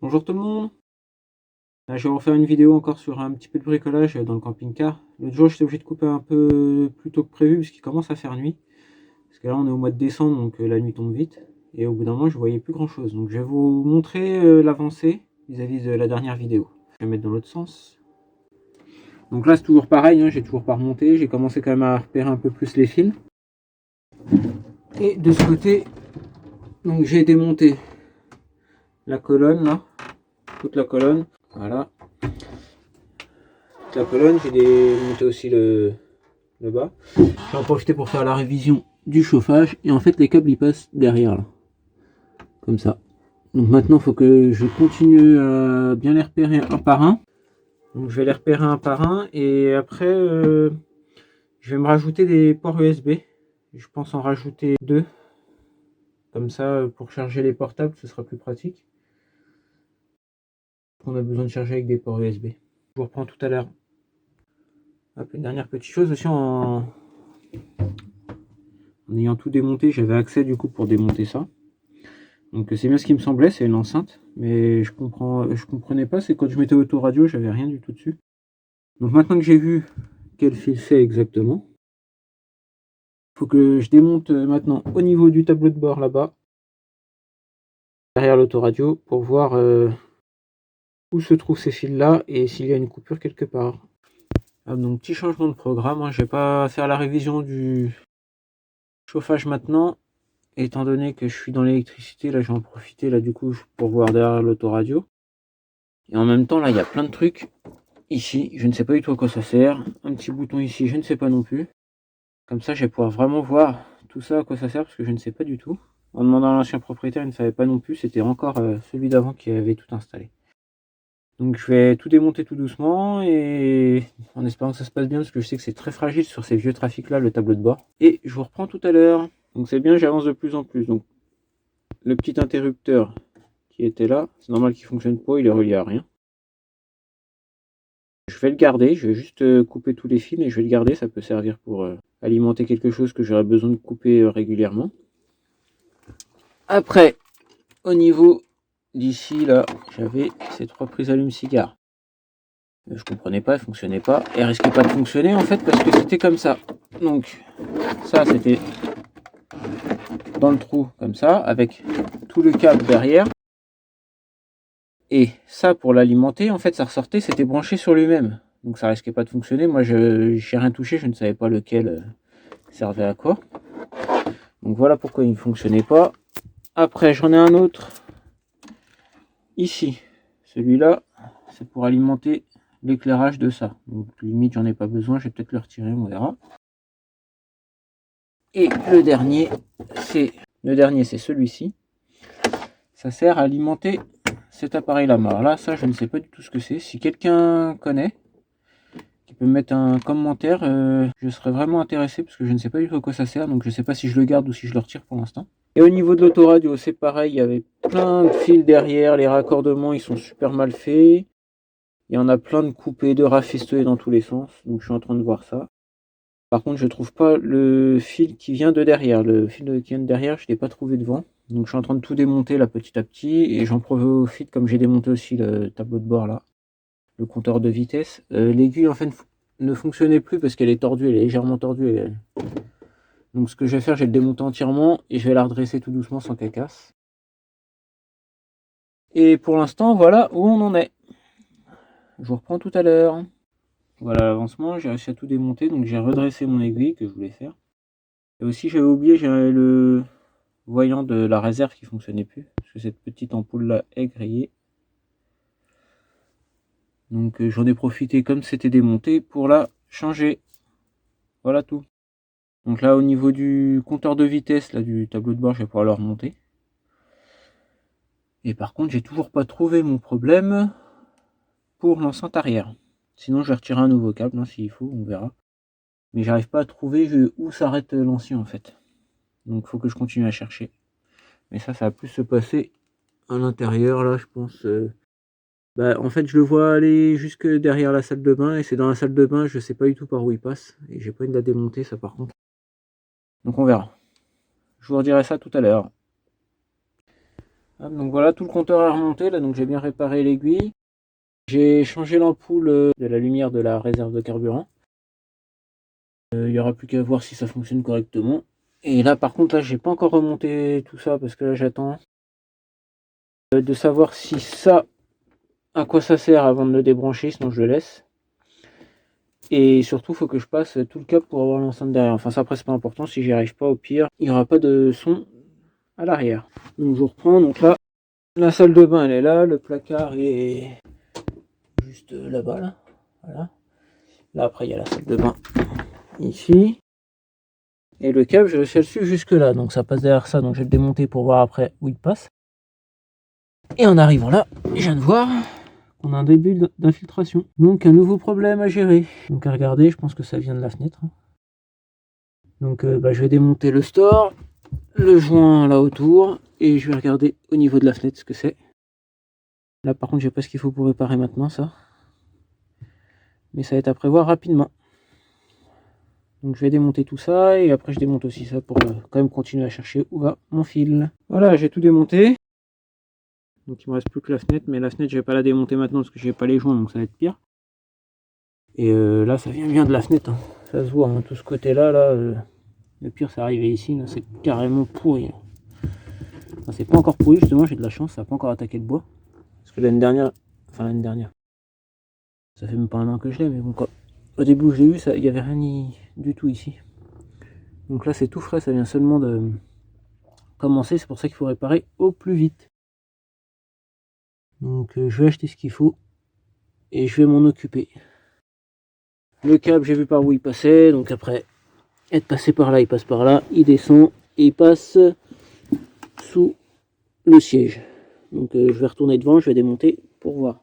Bonjour tout le monde. Là, je vais refaire une vidéo encore sur un petit peu de bricolage dans le camping-car. L'autre jour, j'étais obligé de couper un peu plus tôt que prévu parce qu'il commence à faire nuit. Parce que là, on est au mois de décembre, donc la nuit tombe vite. Et au bout d'un moment, je voyais plus grand-chose. Donc je vais vous montrer l'avancée vis-à-vis de la dernière vidéo. Je vais mettre dans l'autre sens. Donc là, c'est toujours pareil, hein, j'ai toujours pas remonté. J'ai commencé quand même à repérer un peu plus les fils. Et de ce côté, donc j'ai démonté la colonne là, toute la colonne. Voilà. La colonne, j'ai démonté aussi le bas. Je vais en profiter pour faire la révision du chauffage. Et en fait, les câbles ils passent derrière là. Comme ça. Donc maintenant, il faut que je continue à bien les repérer un par un. Donc je vais les repérer un par un. Et après, je vais me rajouter des ports USB. Je pense en rajouter deux. Comme ça, pour charger les portables, ce sera plus pratique. On a besoin de charger avec des ports USB. Je vous reprends tout à l'heure. Une dernière petite chose aussi en ayant tout démonté, j'avais accès du coup pour démonter ça. Donc c'est bien ce qui me semblait, c'est une enceinte, mais je comprenais pas, c'est quand je mettais autoradio, j'avais rien du tout dessus. Donc maintenant que j'ai vu quel fil c'est exactement, il faut que je démonte maintenant au niveau du tableau de bord là-bas, derrière l'autoradio, pour voir où se trouvent ces fils là et s'il y a une coupure quelque part. Ah, donc petit changement de programme, hein. Je vais pas faire la révision du chauffage maintenant, étant donné que je suis dans l'électricité, là je vais en profiter là du coup pour voir derrière l'autoradio. Et en même temps là il y a plein de trucs ici, je ne sais pas du tout à quoi ça sert. Un petit bouton ici, je ne sais pas non plus. Comme ça je vais pouvoir vraiment voir tout ça à quoi ça sert parce que je ne sais pas du tout. En demandant à l'ancien propriétaire, il ne savait pas non plus, c'était encore celui d'avant qui avait tout installé. Donc je vais tout démonter tout doucement et en espérant que ça se passe bien parce que je sais que c'est très fragile sur ces vieux trafics là, le tableau de bord. Et je vous reprends tout à l'heure. Donc c'est bien, j'avance de plus en plus. Donc le petit interrupteur qui était là, c'est normal qu'il fonctionne pas, il est relié à rien. Je vais le garder, je vais juste couper tous les fils et je vais le garder, ça peut servir pour alimenter quelque chose que j'aurais besoin de couper régulièrement. Après, au niveau d'ici, là, j'avais ces trois prises allume-cigare. Je comprenais pas, elles fonctionnaient pas. Elles risquaient pas de fonctionner en fait parce que c'était comme ça. Donc, ça c'était dans le trou comme ça, avec tout le câble derrière. Et ça, pour l'alimenter, en fait, ça ressortait, c'était branché sur lui-même. Donc ça risquait pas de fonctionner. Moi, je n'ai rien touché, je ne savais pas lequel servait à quoi. Donc voilà pourquoi il ne fonctionnait pas. Après, j'en ai un autre ici. Celui-là, c'est pour alimenter l'éclairage de ça. Donc limite, j'en ai pas besoin, je vais peut-être le retirer, on verra. Et le dernier, c'est celui-ci. Ça sert à alimenter cet appareil-là. Alors là, ça, je ne sais pas du tout ce que c'est. Si quelqu'un connaît, qui peut me mettre un commentaire, je serais vraiment intéressé parce que je ne sais pas du tout à quoi ça sert. Donc je ne sais pas si je le garde ou si je le retire pour l'instant. Et au niveau de l'autoradio, c'est pareil. Il y avait plein de fils derrière. Les raccordements, ils sont super mal faits. Il y en a plein de coupés, de rafistolés dans tous les sens. Donc je suis en train de voir ça. Par contre, je trouve pas le fil qui vient de derrière. Le fil qui vient de derrière, je ne l'ai pas trouvé devant. Donc je suis en train de tout démonter là petit à petit. Et j'en profite comme j'ai démonté aussi le tableau de bord là. Le compteur de vitesse. L'aiguille en fait ne fonctionnait plus parce qu'elle est tordue. Elle est légèrement tordue. Donc ce que je vais faire, je vais le démonter entièrement. Et je vais la redresser tout doucement sans qu'elle casse. Et pour l'instant, voilà où on en est. Je vous reprends tout à l'heure. Voilà l'avancement. J'ai réussi à tout démonter. Donc j'ai redressé mon aiguille que je voulais faire. Et aussi j'avais oublié, j'avais le voyant de la réserve qui fonctionnait plus parce que cette petite ampoule là est grillée. Donc j'en ai profité comme c'était démonté pour la changer. Voilà tout. Donc là au niveau du compteur de vitesse là du tableau de bord, je vais pouvoir le remonter. Et par contre j'ai toujours pas trouvé mon problème pour l'enceinte arrière. Sinon je vais retirer un nouveau câble hein, s'il faut, on verra. Mais j'arrive pas à trouver où s'arrête l'ancien en fait. Donc il faut que je continue à chercher. Mais ça va plus se passer à l'intérieur là je pense. Bah, en fait, je le vois aller jusque derrière la salle de bain et c'est dans la salle de bain, je sais pas du tout par où il passe et j'ai pas envie de la démonter ça par contre. Donc on verra. Je vous redirai ça tout à l'heure. Donc voilà, tout le compteur est remonté là, donc j'ai bien réparé l'aiguille. J'ai changé l'ampoule de la lumière de la réserve de carburant. Il n'y aura plus qu'à voir si ça fonctionne correctement. Et là par contre, là j'ai pas encore remonté tout ça parce que là j'attends de savoir si ça, à quoi ça sert avant de le débrancher, sinon je le laisse. Et surtout, il faut que je passe tout le câble pour avoir l'enceinte derrière. Enfin, ça après c'est pas important, si j'y arrive pas, au pire, il n'y aura pas de son à l'arrière. Donc je reprends, donc là, la salle de bain elle est là, le placard est juste là-bas, là. Voilà. Là après il y a la salle de bain ici. Et le câble, j'ai réussi à le suivre jusque là, donc ça passe derrière ça, donc je vais le démonter pour voir après où il passe. Et en arrivant là, je viens de voir qu'on a un début d'infiltration. Donc un nouveau problème à gérer. Donc à regarder, je pense que ça vient de la fenêtre. Donc je vais démonter le store, le joint là autour, et je vais regarder au niveau de la fenêtre ce que c'est. Là par contre, je sais pas ce qu'il faut pour réparer maintenant ça. Mais ça va être à prévoir rapidement. Donc je vais démonter tout ça, et après je démonte aussi ça pour quand même continuer à chercher où va mon fil. Voilà, j'ai tout démonté. Donc il me reste plus que la fenêtre, mais la fenêtre je vais pas la démonter maintenant parce que j'ai pas les joints, donc ça va être pire. Et là ça vient bien de la fenêtre, hein. Ça se voit, hein, tout ce côté là, le pire c'est arrivé ici, là c'est carrément pourri. Enfin, c'est pas encore pourri, justement j'ai de la chance, ça n'a pas encore attaqué le bois. Parce que l'année dernière, ça fait même pas un an que je l'ai, mais bon quoi. Au début où je l'ai eu, il n'y avait rien du tout ici. Donc là c'est tout frais, ça vient seulement de commencer, c'est pour ça qu'il faut réparer au plus vite. Donc je vais acheter ce qu'il faut et je vais m'en occuper. Le câble, j'ai vu par où il passait, donc après être passé par là, il passe par là, il descend et il passe sous le siège. Donc je vais retourner devant, je vais démonter pour voir.